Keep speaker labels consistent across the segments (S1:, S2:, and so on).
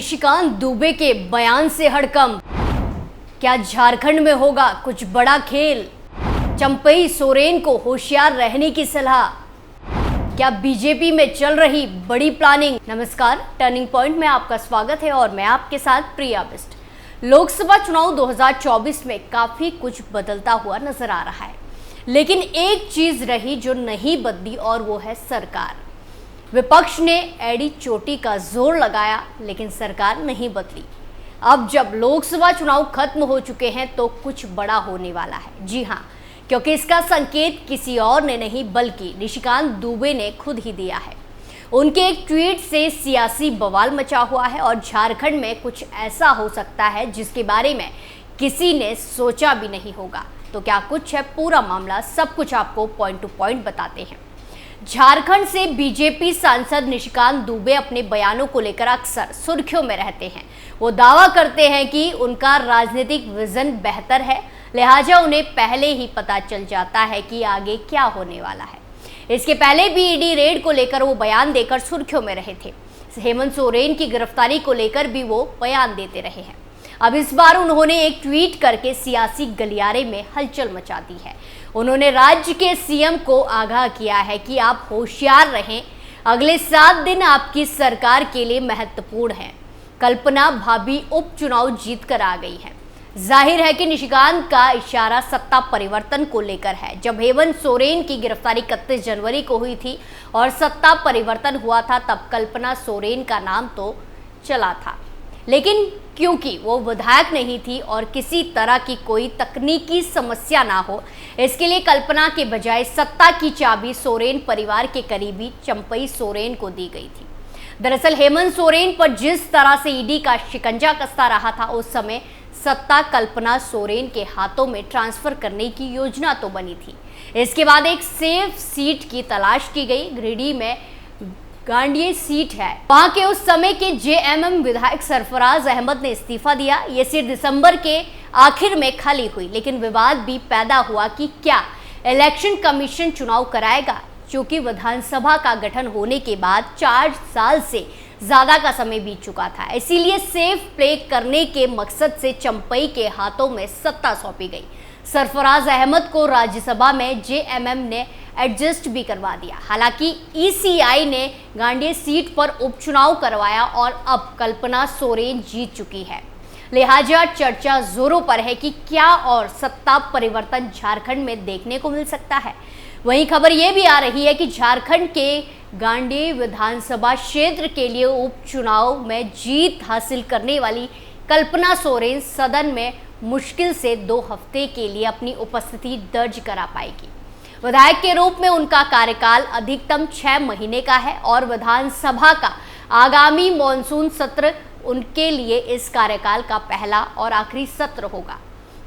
S1: निशिकांत दुबे के बयान से हड़कंप। क्या झारखंड में होगा कुछ बड़ा खेल? चंपई सोरेन को होशियार रहने की सलाह। क्या बीजेपी में चल रही बड़ी प्लानिंग? नमस्कार, टर्निंग पॉइंट में आपका स्वागत है और मैं आपके साथ प्रिया बिस्ट। लोकसभा चुनाव 2024 में काफी कुछ बदलता हुआ नजर आ रहा है, लेकिन एक चीज रही जो नहीं बदली और वो है सरकार। विपक्ष ने एड़ी चोटी का जोर लगाया, लेकिन सरकार नहीं बदली। अब जब लोकसभा चुनाव खत्म हो चुके हैं तो कुछ बड़ा होने वाला है। जी हाँ, क्योंकि इसका संकेत किसी और ने नहीं बल्कि निशिकांत दुबे ने खुद ही दिया है। उनके एक ट्वीट से सियासी बवाल मचा हुआ है और झारखंड में कुछ ऐसा हो सकता है जिसके बारे में किसी ने सोचा भी नहीं होगा। तो क्या कुछ है पूरा मामला, सब कुछ आपको पॉइंट टू पॉइंट बताते हैं। झारखंड से बीजेपी सांसद निशिकांत दुबे अपने बयानों को लेकर अक्सर सुर्खियों में रहते हैं। वो दावा करते हैं कि उनका राजनीतिक विजन बेहतर है, लिहाजा उन्हें पहले ही पता चल जाता है कि आगे क्या होने वाला है। इसके पहले भी ईडी रेड को लेकर वो बयान देकर सुर्खियों में रहे थे। हेमंत सोरेन की गिरफ्तारी को लेकर भी वो बयान देते रहे हैं। अब इस बार उन्होंने एक ट्वीट करके सियासी गलियारे में हलचल मचा दी है। उन्होंने राज्य के सीएम को आगाह किया है कि आप होशियार रहें, अगले 7 दिन आपकी सरकार के लिए महत्वपूर्ण हैं। कल्पना भाभी उपचुनाव जीत कर आ गई है। जाहिर है कि निशिकांत का इशारा सत्ता परिवर्तन को लेकर है। जब हेमंत सोरेन की गिरफ्तारी 31 जनवरी को हुई थी और सत्ता परिवर्तन हुआ था, तब कल्पना सोरेन का नाम तो चला था, लेकिन क्योंकि वो विधायक नहीं थी और किसी तरह की कोई तकनीकी समस्या ना हो, इसके लिए कल्पना के बजाय सत्ता की चाबी सोरेन परिवार के करीबी चंपई सोरेन को दी गई थी। दरअसल हेमंत सोरेन पर जिस तरह से ईडी का शिकंजा कसता रहा था, उस समय सत्ता कल्पना सोरेन के हाथों में ट्रांसफर करने की योजना तो बनी थी। इसके बाद एक सेफ सीट की तलाश की गई। गिरिडीह में गांडिये सीट है, वहां के उस समय के जेएमएम विधायक सरफराज अहमद ने इस्तीफा दिया। ये सीट दिसंबर के आखिर में खाली हुई, लेकिन विवाद भी पैदा हुआ कि क्या इलेक्शन कमीशन चुनाव कराएगा। चूंकि विधानसभा का गठन होने के बाद 4 साल से ज्यादा का समय बीत चुका था, इसीलिए सेफ प्ले करने के मकसद से चंपई के हाथों में सत्ता सौंपी गई। सरफराज अहमद को राज्यसभा में जेएमएम ने एडजस्ट भी करवा दिया। हालांकि ईसीआई ने गांडिये सीट पर उपचुनाव करवाया और अब कल्पना सोरेन जीत चुकी है। लिहाजा चर्चा जोरों पर है कि क्या और सत्ता परिवर्तन झारखंड में देखने को मिल सकता है। वहीं खबर यह भी आ रही है कि झारखंड के गांडिये विधानसभा क्षेत्र के लिए उपचुनाव में जीत हासिल करने वाली कल्पना सोरेन सदन में मुश्किल से 2 हफ्ते के लिए अपनी उपस्थिति दर्ज करा पाएगी। विधायक के रूप में उनका कार्यकाल अधिकतम 6 महीने का है और विधानसभा का आगामी मॉनसून सत्र उनके लिए इस कार्यकाल का पहला और आखिरी सत्र होगा।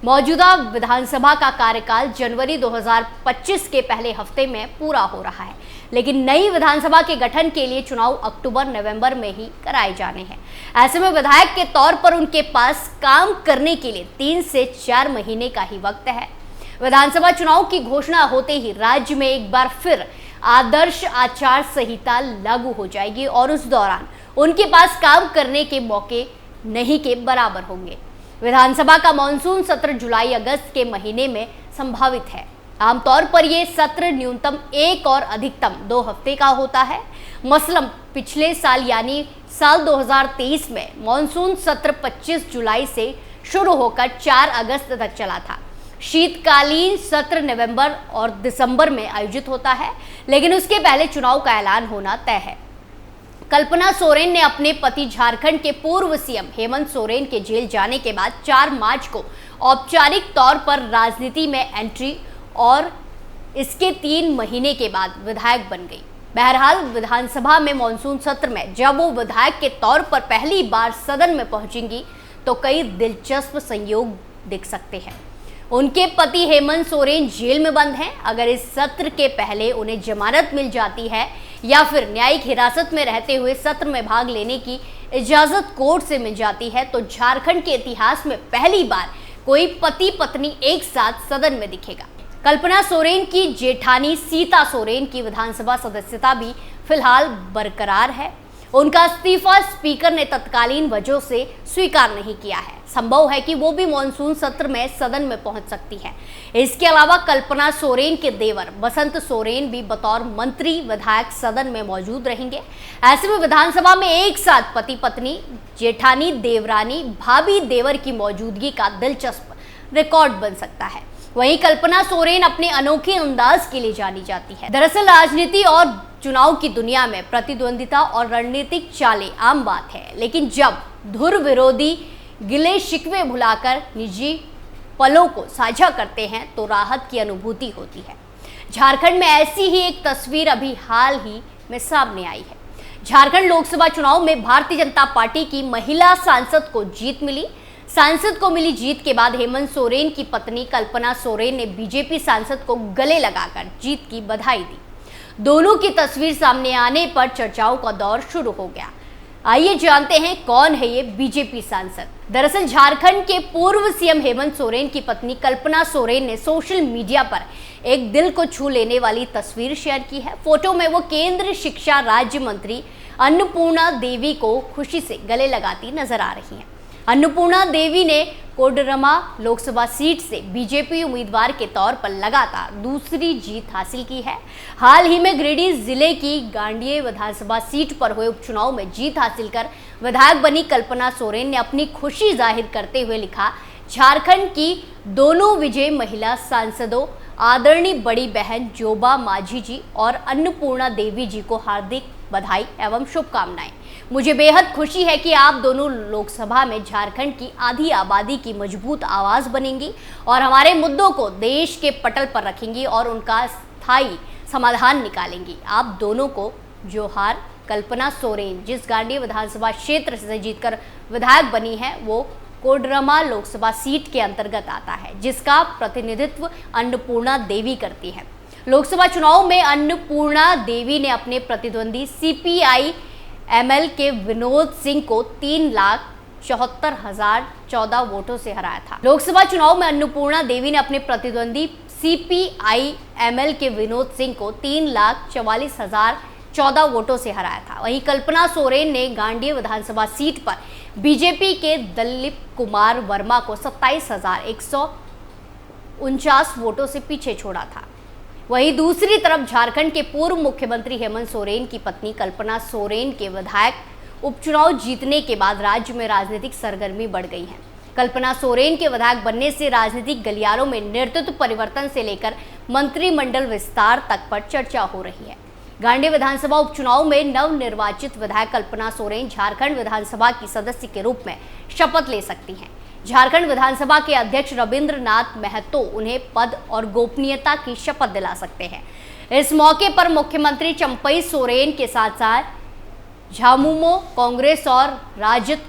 S1: मौजूदा विधानसभा का कार्यकाल जनवरी 2025 के पहले हफ्ते में पूरा हो रहा है, लेकिन नई विधानसभा के गठन के लिए चुनाव अक्टूबर-नवंबर में ही कराए जाने हैं। ऐसे में विधायक के तौर पर उनके पास काम करने के लिए 3 से 4 महीने का ही वक्त है। विधानसभा चुनाव की घोषणा होते ही राज्य में एक बार फिर आदर्श आचार संहिता लागू हो जाएगी और उस दौरान उनके पास काम करने के मौके नहीं के बराबर होंगे। विधानसभा का मॉनसून सत्र जुलाई-अगस्त के महीने में संभावित है। आमतौर पर यह सत्र न्यूनतम 1 और अधिकतम 2 हफ्ते का होता है। मसलन पिछले साल यानी साल 2023 में मॉनसून सत्र 25 जुलाई से शुरू होकर 4 अगस्त तक चला था। शीतकालीन सत्र नवंबर और दिसंबर में आयोजित होता है, लेकिन उसके पहले चुनाव का ऐलान होना तय है। कल्पना सोरेन ने अपने पति झारखंड के पूर्व सीएम हेमंत सोरेन के जेल जाने के बाद 4 मार्च को औपचारिक तौर पर राजनीति में एंट्री और इसके 3 महीने के बाद विधायक बन गई। बहरहाल विधानसभा में मॉनसून सत्र में जब वो विधायक के तौर पर पहली बार सदन में पहुंचेंगी तो कई दिलचस्प संयोग दिख सकते हैं। उनके पति हेमंत सोरेन जेल में बंद हैं। अगर इस सत्र के पहले उन्हें जमानत मिल जाती है या फिर न्यायिक हिरासत में रहते हुए सत्र में भाग लेने की इजाजत कोर्ट से मिल जाती है, तो झारखंड के इतिहास में पहली बार कोई पति पत्नी एक साथ सदन में दिखेगा। कल्पना सोरेन की जेठानी सीता सोरेन की विधानसभा सदस्यता भी फिलहाल बरकरार है। उनका इस्तीफा स्पीकर ने तत्कालीन वजह से स्वीकार नहीं किया है। संभव है कि वो भी मॉनसून सत्र में सदन में पहुंच सकती है। इसके अलावा कल्पना सोरेन के देवर बसंत सोरेन भी बतौर मंत्री विधायक सदन में मौजूद रहेंगे। ऐसे में विधानसभा में एक साथ पति पत्नी, जेठानी, देवरानी, भाभी, देवर की मौजूदगी का दिलचस्प रिकॉर्ड बन सकता है। वहीं कल्पना सोरेन अपने अनोखे अंदाज के लिए जानी जाती है। दरअसल राजनीति और चुनाव की दुनिया में प्रतिद्वंदिता और रणनीतिक चालें आम बात है, लेकिन जब धुर विरोधी गिले शिकवे भुलाकर निजी पलों को साझा करते हैं तो राहत की अनुभूति होती है। झारखंड में ऐसी ही एक तस्वीर अभी हाल ही में सामने आई है। झारखंड लोकसभा चुनाव में भारतीय जनता पार्टी की महिला सांसद को जीत मिली। सांसद को मिली जीत के बाद हेमंत सोरेन की पत्नी कल्पना सोरेन ने बीजेपी सांसद को गले लगाकर जीत की बधाई दी। दोनों की तस्वीर सामने आने पर चर्चाओं का दौर शुरू हो गया। आइए जानते हैं कौन है ये बीजेपी सांसद। दरअसल झारखंड के पूर्व सीएम हेमंत सोरेन की पत्नी कल्पना सोरेन ने सोशल मीडिया पर एक दिल को छू लेने वाली तस्वीर शेयर की है। फोटो में वो केंद्रीय शिक्षा राज्य मंत्री अन्नपूर्णा देवी को खुशी से गले लगाती नजर आ रही हैं। अन्नपूर्णा देवी ने कोडरमा लोकसभा सीट से बीजेपी उम्मीदवार के तौर पर लगातार दूसरी जीत हासिल की है। हाल ही में गिरिडीह जिले की गांडिया विधानसभा सीट पर हुए उपचुनाव में जीत हासिल कर विधायक बनी कल्पना सोरेन ने अपनी खुशी जाहिर करते हुए लिखा, झारखंड की दोनों विजयी महिला सांसदों आदरणीय बड़ी बहन जोबा माझी जी और अन्नपूर्णा देवी जी को हार्दिक बधाई एवं शुभकामनाएं। मुझे बेहद खुशी है कि आप दोनों लोकसभा में झारखंड की आधी आबादी की मजबूत आवाज बनेंगी और हमारे मुद्दों को देश के पटल पर रखेंगी और उनका स्थायी समाधान निकालेंगी। आप दोनों को जोहार। कल्पना सोरेन जिस गांडिया विधानसभा क्षेत्र से जीतकर विधायक बनी है वो कोडरमा लोकसभा सीट के अंतर्गत आता है, जिसका प्रतिनिधित्व अन्नपूर्णा देवी करती है। लोकसभा चुनाव में अन्नपूर्णा देवी ने अपने प्रतिद्वंदी CPI ML के विनोद सिंह को 3,74,014 वोटों से हराया था। लोकसभा चुनाव में अन्नपूर्णा देवी ने अपने प्रतिद्वंदी CPI ML के विनोद सिंह को 3,44,014 वोटों से हराया था। वहीं कल्पना सोरेन ने गांडिया विधानसभा सीट पर बीजेपी के दिलीप कुमार वर्मा को 27,149 वोटों से पीछे छोड़ा था। वहीं दूसरी तरफ झारखंड के पूर्व मुख्यमंत्री हेमंत सोरेन की पत्नी कल्पना सोरेन के विधायक उपचुनाव जीतने के बाद राज्य में राजनीतिक सरगर्मी बढ़ गई है। कल्पना सोरेन के विधायक बनने से राजनीतिक गलियारों में नेतृत्व परिवर्तन से लेकर मंत्रिमंडल विस्तार तक पर चर्चा हो रही है। गांडिया विधानसभा उपचुनाव में नवनिर्वाचित विधायक कल्पना सोरेन झारखंड विधानसभा की सदस्य के रूप में शपथ ले सकती हैं। झारखंड विधानसभा के अध्यक्ष रविंद्रनाथ महतो उन्हें पद और गोपनीयता की शपथ दिला सकते हैं। इस मौके पर मुख्यमंत्री चंपई सोरेन के साथ साथ झामुमो, कांग्रेस और राजद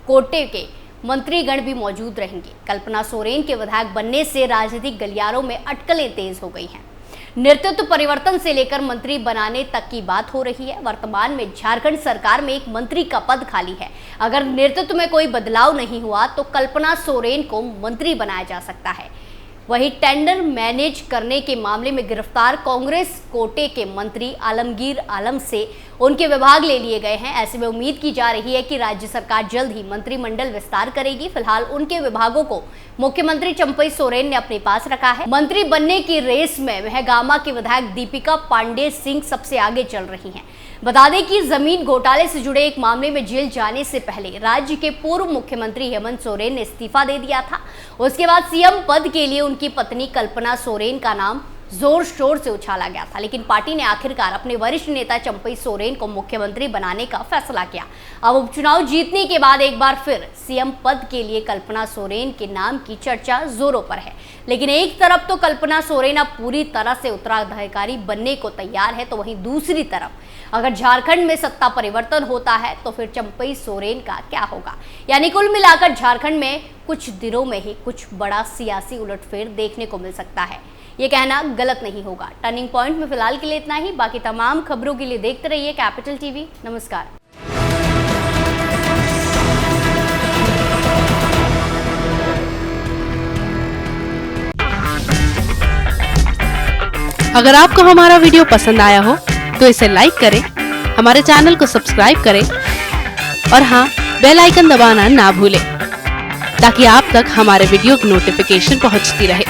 S1: कोटे के मंत्रीगण भी मौजूद रहेंगे। कल्पना सोरेन के विधायक बनने से राजनीतिक गलियारों में अटकलें तेज हो गई हैं। नेतृत्व परिवर्तन से लेकर मंत्री बनाने तक की बात हो रही है। वर्तमान में झारखंड सरकार में एक मंत्री का पद खाली है। अगर नेतृत्व में कोई बदलाव नहीं हुआ तो कल्पना सोरेन को मंत्री बनाया जा सकता है। वहीं टेंडर मैनेज करने के मामले में गिरफ्तार कांग्रेस कोटे के मंत्री आलमगीर आलम से उनके विभाग ले लिए गए हैं। ऐसे में उम्मीद की जा रही है कि राज्य सरकार जल्द ही मंत्रिमंडल विस्तार करेगी। फिलहाल उनके विभागों को मुख्यमंत्री चंपई सोरेन ने अपने पास रखा है। मंत्री बनने की रेस में महगामा की विधायक दीपिका पांडे सिंह सबसे आगे चल रही हैं। बता दें कि जमीन घोटाले से जुड़े एक मामले में जेल जाने से पहले राज्य के पूर्व मुख्यमंत्री हेमंत सोरेन ने इस्तीफा दे दिया था। उसके बाद सीएम पद के लिए उनकी पत्नी कल्पना सोरेन का नाम जोर शोर से उछाला गया था, लेकिन पार्टी ने आखिरकार अपने वरिष्ठ नेता चंपई सोरेन को मुख्यमंत्री बनाने का फैसला किया। अब उपचुनाव जीतने के बाद एक बार फिर सीएम पद के लिए कल्पना सोरेन के नाम की चर्चा जोरों पर है। लेकिन एक तरफ तो कल्पना सोरेन अब पूरी तरह से उत्तराधिकारी बनने को तैयार है, तो वहीं दूसरी तरफ अगर झारखंड में सत्ता परिवर्तन होता है तो फिर चंपई सोरेन का क्या होगा। यानी कुल मिलाकर झारखंड में कुछ दिनों में ही कुछ बड़ा सियासी उलटफेर देखने को मिल सकता है। ये कहना गलत नहीं होगा। टर्निंग पॉइंट में फिलहाल के लिए इतना ही। बाकी तमाम खबरों के लिए देखते रहिए कैपिटल टीवी। नमस्कार।
S2: अगर आपको हमारा वीडियो पसंद आया हो तो इसे लाइक करें, हमारे चैनल को सब्सक्राइब करें और हाँ, बेल आइकन दबाना ना भूलें ताकि आप तक हमारे वीडियो की नोटिफिकेशन पहुंचती रहे।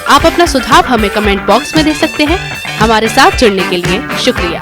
S2: आप अपना सुझाव हमें कमेंट बॉक्स में दे सकते हैं। हमारे साथ जुड़ने के लिए शुक्रिया।